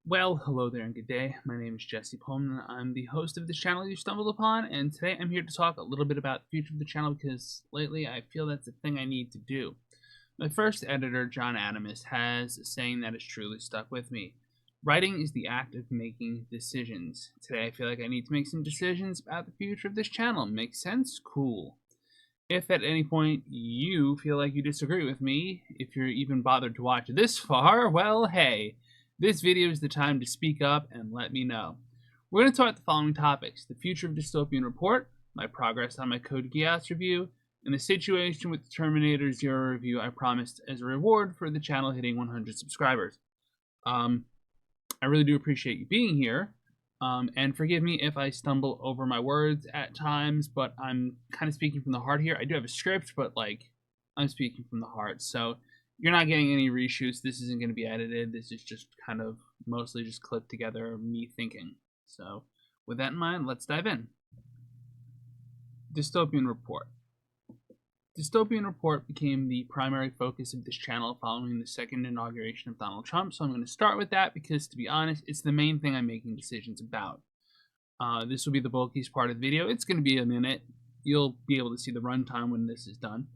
Well, hello there and good day. My name is Jesse Pohlman. I'm the host of this channel you stumbled upon, and today I'm here to talk a little bit about the future of the channel because lately I feel that's a thing I need to do. My first editor, John Adamus, has a saying that has truly stuck with me. Writing is the act of making decisions. Today I feel like I need to make some decisions about the future of this channel. Makes sense? Cool. If at any point you feel like you disagree with me, if you're even bothered to watch this far, well, hey, this video is the time to speak up and let me know. We're going to talk about the following topics: the future of Dystopian Report, my progress on my Code Geass review, and the situation with the Terminator 0 review I promised as a reward for the channel hitting 100 subscribers. I really do appreciate you being here. And forgive me if I stumble over my words at times, but I'm kind of speaking from the heart here. I do have a script, but I'm speaking from the heart. So you're not getting any reshoots. This isn't going to be edited. This is just kind of mostly just clipped together me thinking. So with that in mind, let's dive in. Dystopian Report. Dystopian Report became the primary focus of this channel following the second inauguration of Donald Trump, so I'm going to start with that because, to be honest, it's the main thing I'm making decisions about. This will be the bulkiest part of the video. It's going to be a minute. You'll be able to see the runtime when this is done.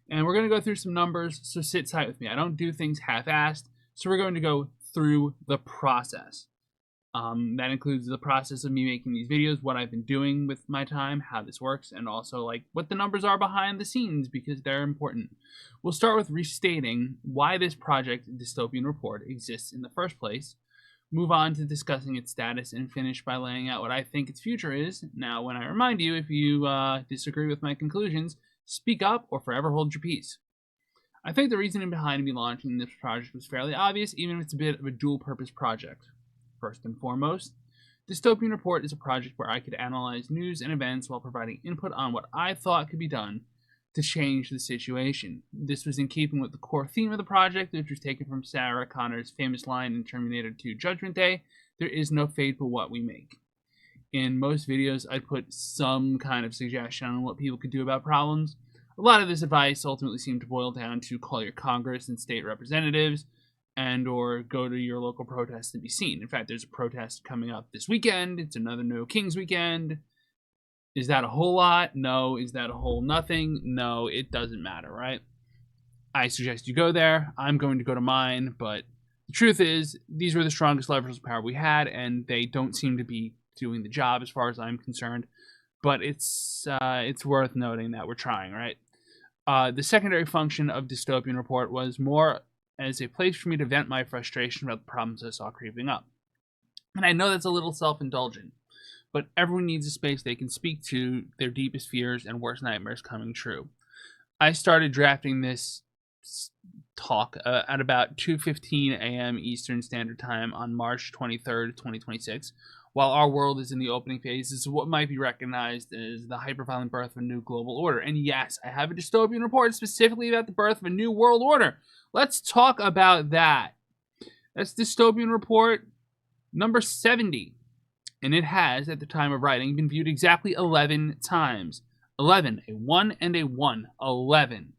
And we're going to go through some numbers, so sit tight with me. I don't do things half-assed, so we're going to go through the process. That includes the process of me making these videos, what I've been doing with my time, how this works, and also what the numbers are behind the scenes because they're important. We'll start with restating why this project, Dystopian Report, exists in the first place, move on to discussing its status, and finish by laying out what I think its future is. Now, when I remind you, if you disagree with my conclusions, speak up or forever hold your peace. I think the reasoning behind me launching this project was fairly obvious, even if it's a bit of a dual-purpose project. First and foremost, Dystopian Report is a project where I could analyze news and events while providing input on what I thought could be done to change the situation. This was in keeping with the core theme of the project, which was taken from Sarah Connor's famous line in Terminator 2 Judgment Day: "There is no fate but what we make." In most videos, I'd put some kind of suggestion on what people could do about problems. A lot of this advice ultimately seemed to boil down to call your Congress and state representatives, and or go to your local protest and be seen. In fact, there's a protest coming up this weekend. It's another No Kings weekend. Is that a whole lot? No. Is that a whole nothing? No, it doesn't matter, right? I suggest you go there. I'm going to go to mine, but the truth is, these were the strongest levers of power we had, and they don't seem to be doing the job as far as I'm concerned. But it's worth noting that we're trying, right? The secondary function of Dystopian Report was more as a place for me to vent my frustration about the problems I saw creeping up. And I know that's a little self-indulgent, but everyone needs a space they can speak to their deepest fears and worst nightmares coming true. I started drafting this talk at about 2:15 a.m. Eastern Standard Time on March 23rd, 2026, while our world is in the opening phases of what might be recognized as the hyperviolent birth of a new global order. And yes, I have a dystopian report specifically about the birth of a new world order. Let's talk about that. That's Dystopian Report number 70. And it has, at the time of writing, been viewed exactly 11 times. 11. A 1 and a 1. 11.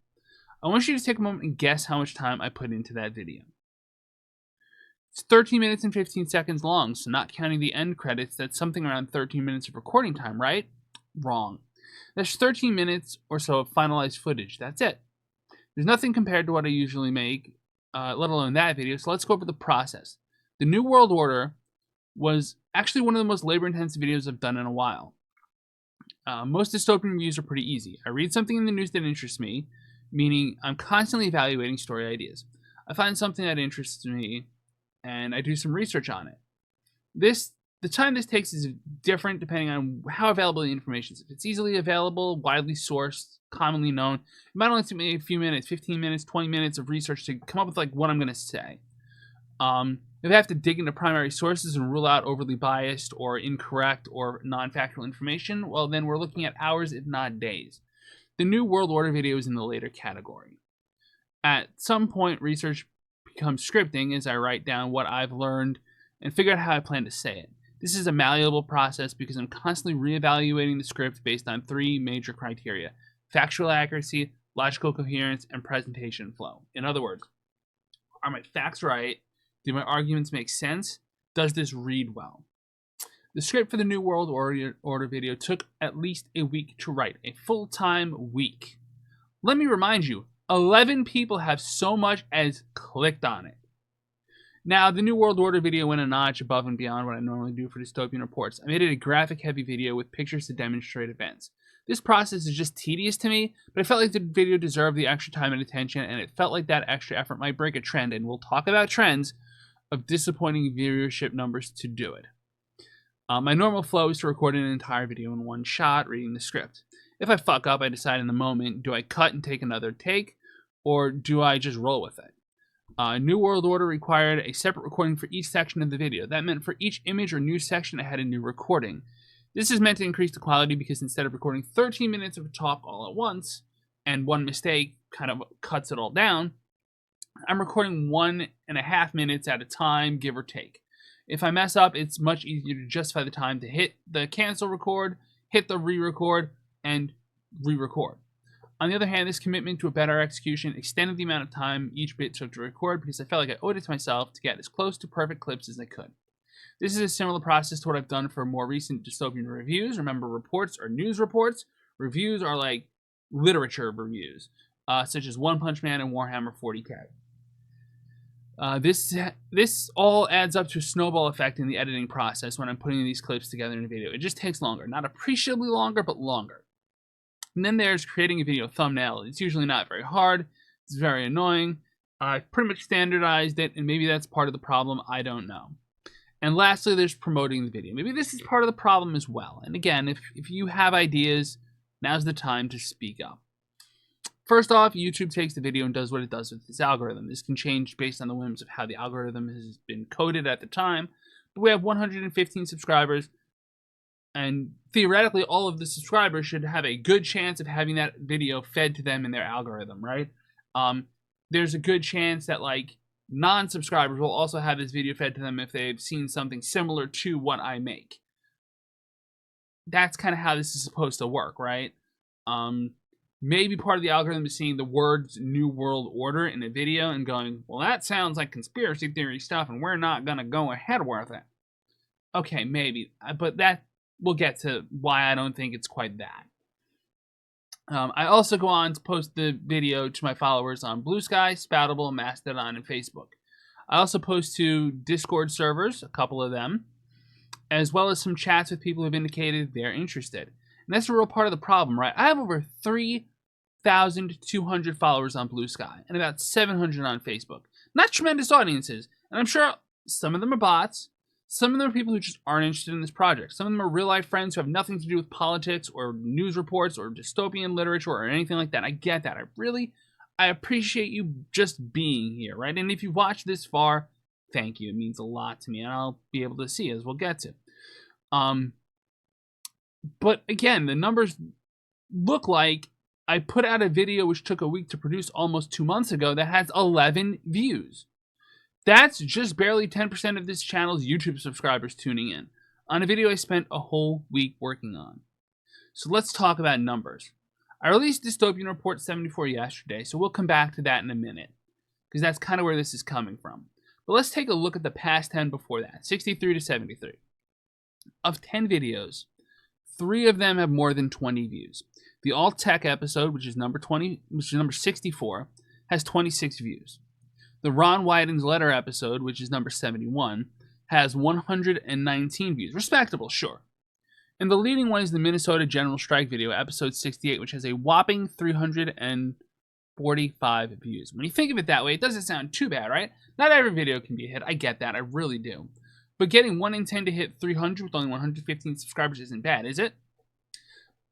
I want you to take a moment and guess how much time I put into that video. It's 13 minutes and 15 seconds long, so not counting the end credits, that's something around 13 minutes of recording time, right? Wrong. That's 13 minutes or so of finalized footage. That's it. There's nothing compared to what I usually make, let alone that video, so let's go over the process. The New World Order was actually one of the most labor-intensive videos I've done in a while. Most dystopian reviews are pretty easy. I read something in the news that interests me, meaning I'm constantly evaluating story ideas. I find something that interests me, and I do some research on it. The time this takes is different depending on how available the information is. If it's easily available, widely sourced, commonly known, it might only take me a few minutes, 15 minutes, 20 minutes of research to come up with what I'm going to say. If I have to dig into primary sources and rule out overly biased or incorrect or non-factual information, well, then we're looking at hours, if not days. The New World Order video is in the later category. At some point, research becomes scripting as I write down what I've learned and figure out how I plan to say it. This is a malleable process because I'm constantly reevaluating the script based on three major criteria: factual accuracy, logical coherence, and presentation flow. In other words, are my facts right? Do my arguments make sense? Does this read well? The script for the New World Order video took at least a week to write, a full-time week. Let me remind you, 11 people have so much as clicked on it. Now, the New World Order video went a notch above and beyond what I normally do for Dystopian Reports. I made it a graphic-heavy video with pictures to demonstrate events. This process is just tedious to me, but I felt like the video deserved the extra time and attention, and it felt like that extra effort might break a trend, and we'll talk about trends of disappointing viewership numbers to do it. My normal flow is to record an entire video in one shot, reading the script. If I fuck up, I decide in the moment, do I cut and take another take, or do I just roll with it? New World Order required a separate recording for each section of the video. That meant for each image or news section, I had a new recording. This is meant to increase the quality because instead of recording 13 minutes of a talk all at once, and one mistake kind of cuts it all down, I'm recording 1.5 minutes at a time, give or take. If I mess up, it's much easier to justify the time to hit the cancel record, hit the re-record, and re-record. On the other hand, this commitment to a better execution extended the amount of time each bit took to record because I felt like I owed it to myself to get as close to perfect clips as I could. This is a similar process to what I've done for more recent dystopian reviews. Remember, reports are news reports. Reviews are like literature reviews, such as One Punch Man and Warhammer 40k. This all adds up to a snowball effect in the editing process when I'm putting these clips together in a video. It just takes longer. Not appreciably longer, but longer. And then there's creating a video thumbnail. It's usually not very hard. It's very annoying. I've pretty much standardized it, and maybe that's part of the problem. I don't know. And lastly, there's promoting the video. Maybe this is part of the problem as well. And again, if you have ideas, now's the time to speak up. First off, YouTube takes the video and does what it does with its algorithm. This can change based on the whims of how the algorithm has been coded at the time. But we have 115 subscribers, and theoretically, all of the subscribers should have a good chance of having that video fed to them in their algorithm, right? There's a good chance that, like, non-subscribers will also have this video fed to them if they've seen something similar to what I make. That's kind of how this is supposed to work, right? Maybe part of the algorithm is seeing the words New World Order in a video and going, well, that sounds like conspiracy theory stuff, and we're not going to go ahead with it. Okay, maybe, but that we'll get to why I don't think it's quite that. I also go on to post the video to my followers on Blue Sky, Spoutable, Mastodon, and Facebook. I also post to Discord servers, a couple of them, as well as some chats with people who've indicated they're interested. And that's a real part of the problem, right? I have over 3,200 followers on Blue Sky and about 700 on Facebook. Not tremendous audiences, and I'm sure some of them are bots. Some of them are people who just aren't interested in this project. Some of them are real-life friends who have nothing to do with politics or news reports or dystopian literature or anything like that. I get that. I appreciate you just being here, right? And if you watched this far, thank you. It means a lot to me, and I'll be able to see as we'll get to. But again, the numbers look like I put out a video which took a week to produce almost 2 months ago that has 11 views. That's just barely 10% of this channel's YouTube subscribers tuning in on a video I spent a whole week working on. So let's talk about numbers. I released Dystopian Report 74 yesterday, so we'll come back to that in a minute, because that's kind of where this is coming from. But let's take a look at the past 10 before that, 63 to 73. Of 10 videos, 3 of them have more than 20 views. The All Tech episode, which is number 64, has 26 views. The Ron Wyden's letter episode, which is number 71, has 119 views. Respectable, sure. And the leading one is the Minnesota General Strike video, episode 68, which has a whopping 345 views. When you think of it that way, it doesn't sound too bad, right? Not every video can be a hit. I get that. I really do. But getting 1 in 10 to hit 300 with only 115 subscribers isn't bad, is it?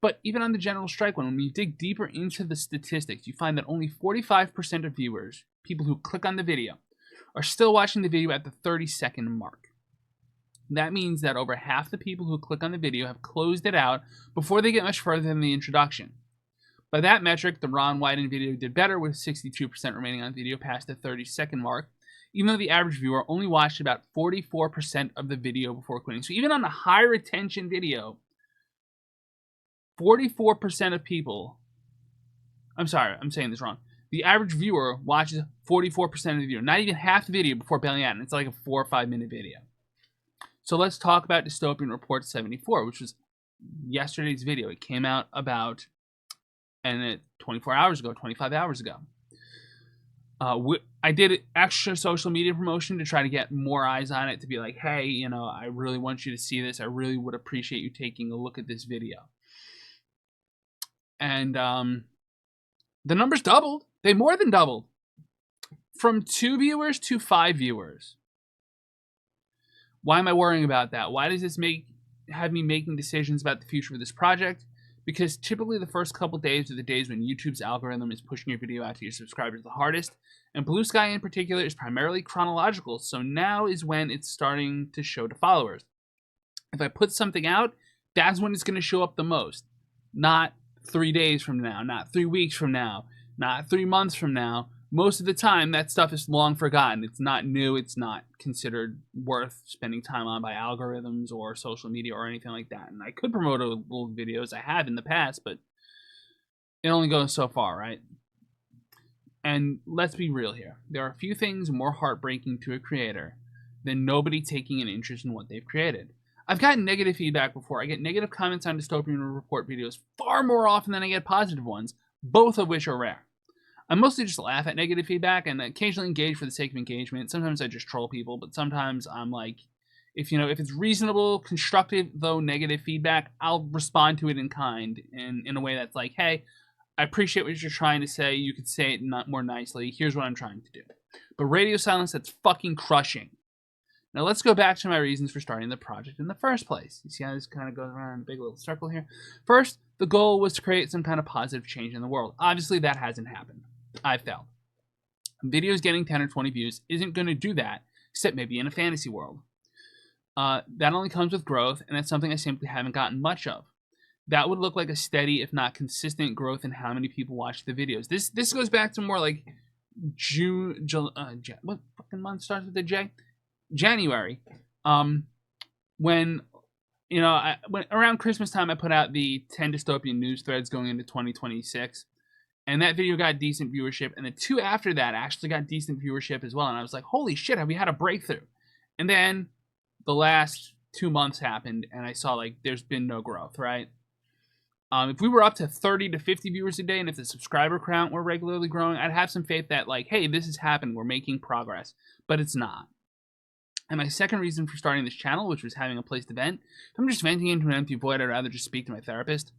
But even on the General Strike one, when you dig deeper into the statistics, you find that only 45% of viewers, people who click on the video, are still watching the video at the 30-second mark. That means that over half the people who click on the video have closed it out before they get much further than the introduction. By that metric, the Ron Wyden video did better, with 62% remaining on video past the 30-second mark, even though the average viewer only watched about 44% of the video before quitting. So even on a high retention video, 44% of people, I'm sorry, I'm saying this wrong. The average viewer watches 44% of the video, not even half the video before bailing out, and it's like a 4 or 5 minute video. So let's talk about Dystopian Report 74, which was yesterday's video. It came out about 24 hours ago, 25 hours ago. I did extra social media promotion to try to get more eyes on it, to be like, hey, you know, I really want you to see this. I really would appreciate you taking a look at this video. And the numbers doubled. They more than doubled. From 2 viewers to 5 viewers. Why am I worrying about that? Why does this have me making decisions about the future of this project? Because typically the first couple days are the days when YouTube's algorithm is pushing your video out to your subscribers the hardest. And Blue Sky in particular is primarily chronological, so now is when it's starting to show to followers. If I put something out, that's when it's going to show up the most. Not 3 days from now, not 3 weeks from now, not 3 months from now. Most of the time, that stuff is long forgotten. It's not new. It's not considered worth spending time on by algorithms or social media or anything like that. And I could promote old videos. I have in the past, but it only goes so far, right? And let's be real here. There are a few things more heartbreaking to a creator than nobody taking an interest in what they've created. I've gotten negative feedback before. I get negative comments on Dystopian Report videos far more often than I get positive ones, both of which are rare. I mostly just laugh at negative feedback and occasionally engage for the sake of engagement. Sometimes I just troll people, but sometimes I'm like, if it's reasonable, constructive, though negative feedback, I'll respond to it in kind, in a way that's like, hey, I appreciate what you're trying to say. You could say it more nicely. Here's what I'm trying to do. But radio silence, that's fucking crushing. Now let's go back to my reasons for starting the project in the first place. You see how this kind of goes around in a big little circle here? First, the goal was to create some kind of positive change in the world. Obviously, that hasn't happened. I failed. Videos getting 10 or 20 views isn't going to do that, except maybe in a fantasy world. That only comes with growth, and that's something I simply haven't gotten much of. That would look like a steady, if not consistent, growth in how many people watch the videos. This goes back to more like June, what fucking month starts with a J? January. When when around Christmas time, I put out the 10 dystopian news threads going into 2026. And that video got decent viewership. And the 2 after that actually got decent viewership as well. And I was like, holy shit, have we had a breakthrough? And then the last 2 months happened. And I saw, like, there's been no growth, right? If we were up to 30 to 50 viewers a day, and if the subscriber count were regularly growing, I'd have some faith that, like, hey, this is happening. We're making progress. But it's not. And my second reason for starting this channel, which was having a place to vent, if I'm just venting into an empty void, I'd rather just speak to my therapist.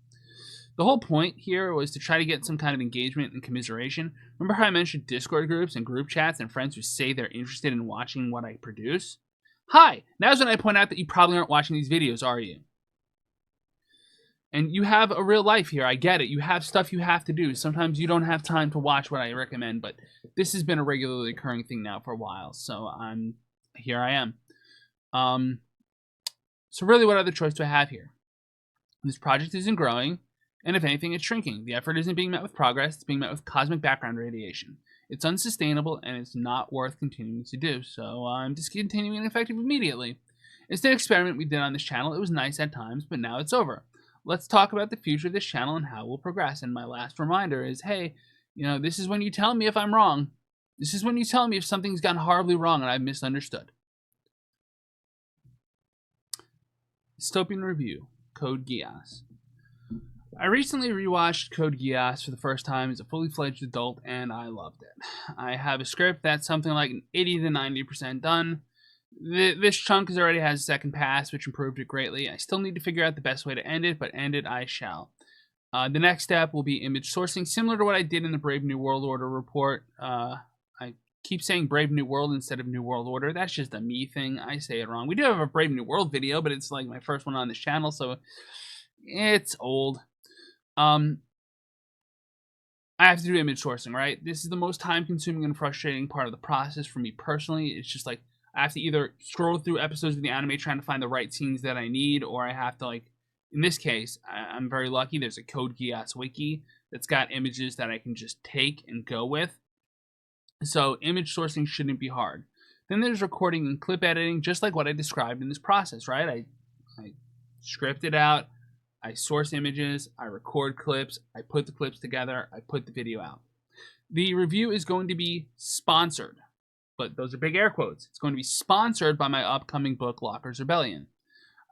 The whole point here was to try to get some kind of engagement and commiseration. Remember how I mentioned Discord groups and group chats and friends who say they're interested in watching what I produce? Hi, now's when I point out that you probably aren't watching these videos, are you? And you have a real life here, I get it. You have stuff you have to do. Sometimes you don't have time to watch what I recommend, but this has been a regularly occurring thing now for a while, so here I am. So really, what other choice do I have here? This project isn't growing. And if anything, it's shrinking. The effort isn't being met with progress. It's being met with cosmic background radiation. It's unsustainable, and it's not worth continuing to do. So I'm discontinuing Effective immediately. It's an experiment we did on this channel. It was nice at times, but now it's over. Let's talk about the future of this channel and how we'll progress. And my last reminder is, hey, this is when you tell me if I'm wrong. This is when you tell me if something's gone horribly wrong and I've misunderstood. Dystopian Review, Code Geass. I recently rewatched Code Geass for the first time as a fully fledged adult, and I loved it. I have a script that's something like 80 to 90% done. This chunk already has a second pass, which improved it greatly. I still need to figure out the best way to end it, but end it I shall. The next step will be image sourcing, similar to what I did in the Brave New World Order report. I keep saying Brave New World instead of New World Order. That's just a me thing. I say it wrong. We do have a Brave New World video, but it's like my first one on this channel, so it's old. I have to do image sourcing, right? This is the most time-consuming and frustrating part of the process for me personally. It's just like I have to either scroll through episodes of the anime trying to find the right scenes that I need, or I have to, like, in this case, I'm very lucky. There's a Code Geass wiki that's got images that I can just take and go with. So image sourcing shouldn't be hard. Then there's recording and clip editing, just like what I described in this process, right? I script it out. I source images, I record clips, I put the clips together, I put the video out. The review is going to be sponsored. but those are big air quotes. It's going to be sponsored by my upcoming book, Locker's Rebellion.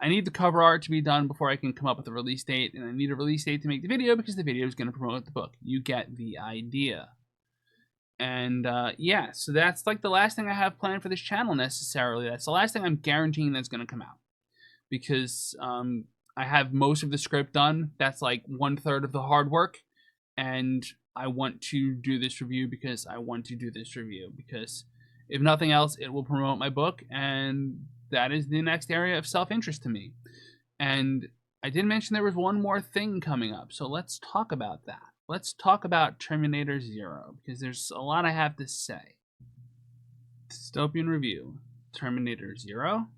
I need the cover art to be done before I can come up with a release date, and I need a release date to make the video because the video is going to promote the book. You get the idea. And yeah, so that's like the last thing I have planned for this channel necessarily. That's the last thing I'm guaranteeing that's going to come out. Because I have most of the script done. That's like 1/3 of the hard work. And I want to do this review because I want to do this review. Because if nothing else, it will promote my book. And that is the next area of self-interest to me. And I did mention there was one more thing coming up. So let's talk about that. Let's talk about Terminator Zero, because there's a lot I have to say. Dystopian Review, Terminator Zero.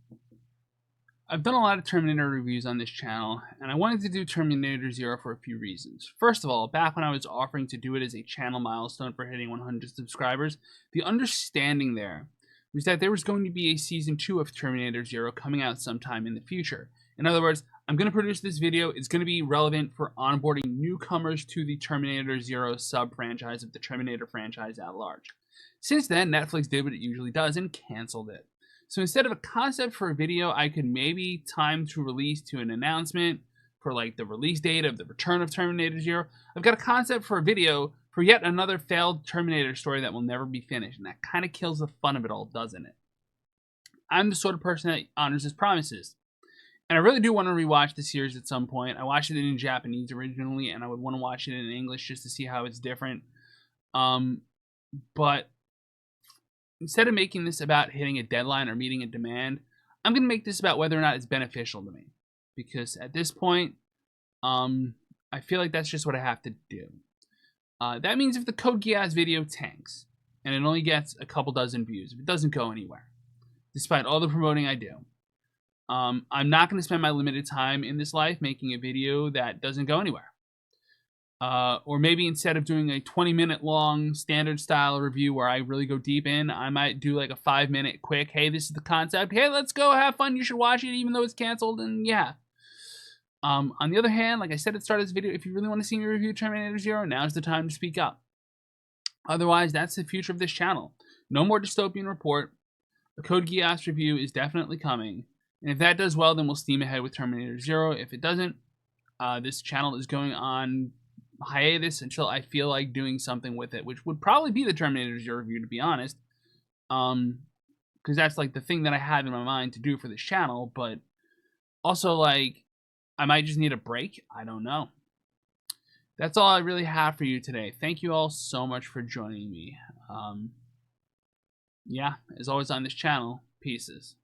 I've done a lot of Terminator reviews on this channel, and I wanted to do Terminator Zero for a few reasons. First of all, back when I was offering to do it as a channel milestone for hitting 100 subscribers, the understanding there was that there was going to be a Season 2 of Terminator Zero coming out sometime in the future. In other words, I'm going to produce this video. It's going to be relevant for onboarding newcomers to the Terminator Zero sub-franchise of the Terminator franchise at large. Since then, Netflix did what it usually does and canceled it. So instead of a concept for a video, I could maybe time to release to an announcement for like the release date of the return of Terminator Zero. I've got a concept for a video for yet another failed Terminator story that will never be finished. And that kind of kills the fun of it all, doesn't it? I'm the sort of person that honors his promises. And I really do want to rewatch the series at some point. I watched it in Japanese originally, and I would want to watch it in English just to see how it's different. But instead of making this about hitting a deadline or meeting a demand, I'm going to make this about whether or not it's beneficial to me. Because at this point, I feel like that's just what I have to do. That means if the Code Geass video tanks, and it only gets a couple dozen views, if it doesn't go anywhere, despite all the promoting I do, I'm not going to spend my limited time in this life making a video that doesn't go anywhere. Or maybe instead of doing a 20-minute long standard style review where I really go deep in, I might do like a 5-minute quick, hey, this is the concept. Hey, let's go have fun. You should watch it even though it's canceled. And yeah. On the other hand, like I said at the start of this video, if you really want to see me review Terminator Zero, now's the time to speak up. Otherwise, that's the future of this channel. No more Dystopian Report. A Code Geass review is definitely coming. And if that does well, then we'll steam ahead with Terminator Zero. If it doesn't, this channel is going on hiatus until I feel like doing something with it, which would probably be the Terminator Zero review, to be honest. Because that's like the thing that I have in my mind to do for this channel. But also, like, I might just need a break. I don't know. That's all I really have for you today. Thank you all so much for joining me. Yeah, as always on this channel, pieces.